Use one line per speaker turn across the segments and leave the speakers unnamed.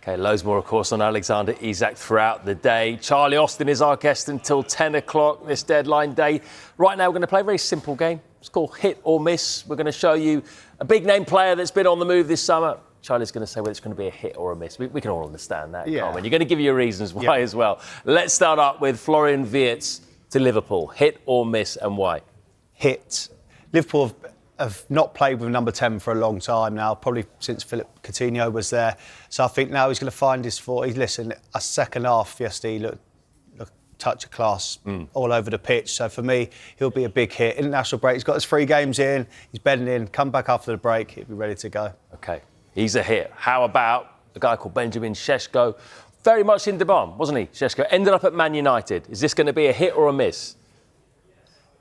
Okay, loads more, of course, on Alexander Isak throughout the day. Charlie Austin is our guest until 10 o'clock this deadline day. Right now, we're going to play a very simple game. It's called Hit or Miss. We're going to show you a big-name player that's been on the move this summer. Charlie's going to say whether it's going to be a hit or a miss. We can all understand that, can't we? You're going to give you your reasons why as well. Let's start up with Florian Wirtz to Liverpool. Hit or miss, and why?
Hit. Liverpool have not played with number 10 for a long time now, probably since Philip Coutinho was there. So I think now he's going to find his form. Listen, a second half yesterday looked touch of class all over the pitch. So for me, he'll be a big hit. International break, he's got his 3 games in, he's bedding in, come back after the break, he'll be ready to go.
OK, he's a hit. How about a guy called Benjamin Sesko? Very much in demand, wasn't he, Sesko? Ended up at Man United. Is this going to be a hit or a miss?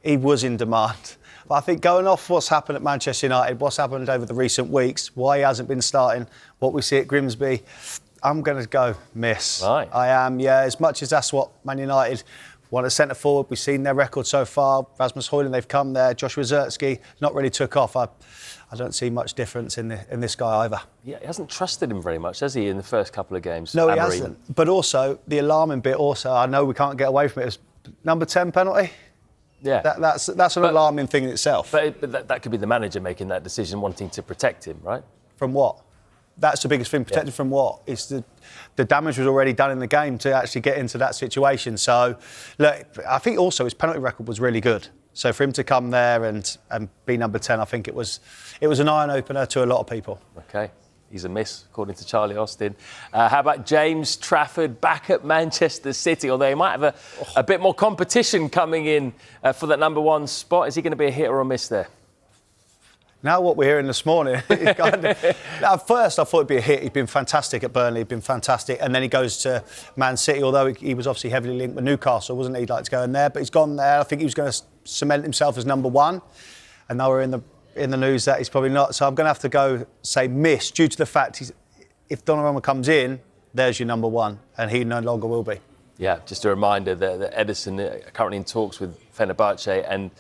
He was in demand. But I think going off what's happened at Manchester United, what's happened over the recent weeks, why he hasn't been starting, what we see at Grimsby, I'm going to go miss.
Right.
I am, yeah. As much as that's what Man United want a centre forward, we've seen their record so far. Rasmus Højlund, they've come there. Joshua Zirkzee not really took off. I don't see much difference in this guy either.
Yeah, he hasn't trusted him very much, has he, in the first couple of games?
No, he hasn't. But also, the alarming bit also, I know we can't get away from it, is number 10 penalty.
Yeah,
that's an alarming thing in itself.
But that could be the manager making that decision, wanting to protect him, right?
From what? That's the biggest thing. Protected from what? It's the damage was already done in the game to actually get into that situation. So, look, I think also his penalty record was really good. So for him to come there and be number 10, I think it was an eye opener to a lot of people.
OK. He's a miss, according to Charlie Austin. How about James Trafford back at Manchester City? Although he might have a bit more competition coming in for that number 1 spot. Is he going to be a hit or a miss there?
Now what we're hearing this morning, at first I thought it'd be a hit. He'd been fantastic at Burnley, he'd been fantastic. And then he goes to Man City, although he was obviously heavily linked with Newcastle, wasn't he? He'd like to go in there, but he's gone there. I think he was going to cement himself as number 1. And now we're in the news that he's probably not. So I'm going to have to say miss, due to the fact if Donnarumma comes in, there's your number 1, and he no longer will be. Yeah,
just a reminder that Edison are currently in talks with Fenerbahce, and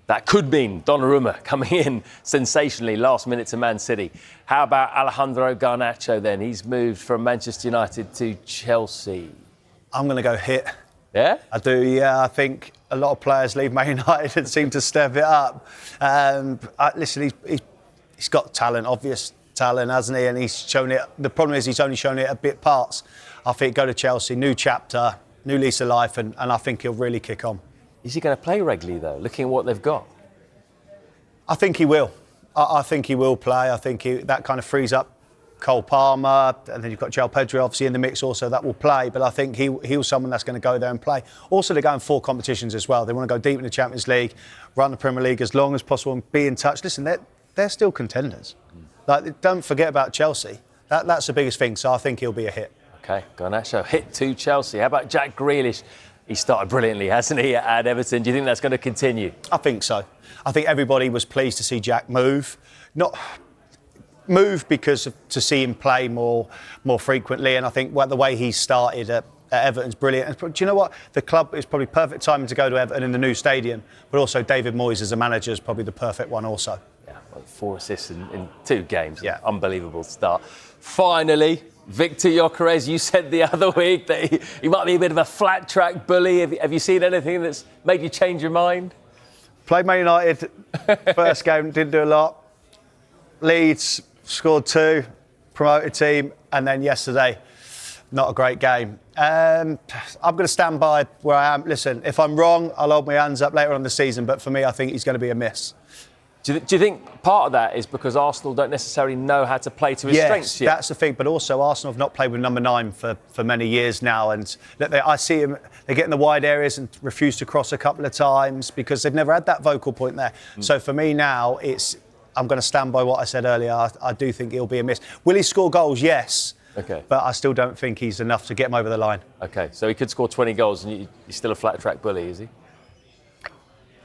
that could mean Donnarumma coming in sensationally last minute to Man City. How about Alejandro Garnacho then? He's moved from Manchester United to Chelsea.
I'm going to go hit.
Yeah?
I do, yeah. I think a lot of players leave Man United and seem to step it up. Listen, he's got talent, obvious talent, hasn't he? And he's shown it. The problem is he's only shown it at bit parts. I think go to Chelsea, new chapter, new lease of life, and I think he'll really kick on.
Is he going to play regularly, though, looking at what they've got?
I think he will. I think he will play. I think that kind of frees up Cole Palmer, and then you've got João Pedro obviously in the mix also, that will play. But I think he's someone that's going to go there and play. Also, they're going 4 competitions as well. They want to go deep in the Champions League, run the Premier League as long as possible and be in touch. Listen, they're still contenders. Like, don't forget about Chelsea. That's the biggest thing. So I think he'll be a hit.
OK, Garnacho hit to Chelsea. How about Jack Grealish? He started brilliantly, hasn't he, at Everton? Do you think that's going to continue?
I think so. I think everybody was pleased to see Jack move. Not move because to see him play more frequently. And I think the way he started at Everton's brilliant. And do you know what? The club is probably perfect timing to go to Everton in the new stadium. But also David Moyes as a manager is probably the perfect one also.
Yeah, well, 4 assists in 2 games.
Yeah.
Unbelievable start. Finally, Viktor Gyokeres, you said the other week that he might be a bit of a flat track bully. Have you seen anything that's made you change your mind?
Played Man United, first game, didn't do a lot. Leeds, scored 2, promoted team, and then yesterday, not a great game. I'm going to stand by where I am. Listen, if I'm wrong, I'll hold my hands up later on in the season, but for me, I think he's going to be a miss.
Do you think part of that is because Arsenal don't necessarily know how to play to his strengths yet?
Yes, that's the thing. But also, Arsenal have not played with number 9 for many years now. And I see them, they get in the wide areas and refuse to cross a couple of times because they've never had that vocal point there. So for me now, I'm going to stand by what I said earlier. I do think he'll be a miss. Will he score goals? Yes.
Okay.
But I still don't think he's enough to get him over the line.
OK, so he could score 20 goals and he's still a flat track bully, is he?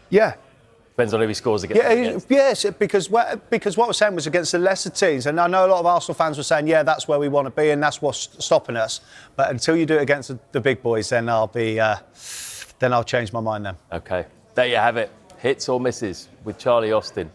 Yeah.
Depends on who he scores against.
Yes, because what we're saying was against the lesser teams, and I know a lot of Arsenal fans were saying, yeah, that's where we want to be, and that's what's stopping us. But until you do it against the big boys, then I'll change my mind then.
OK, there you have it. Hits or misses with Charlie Austin.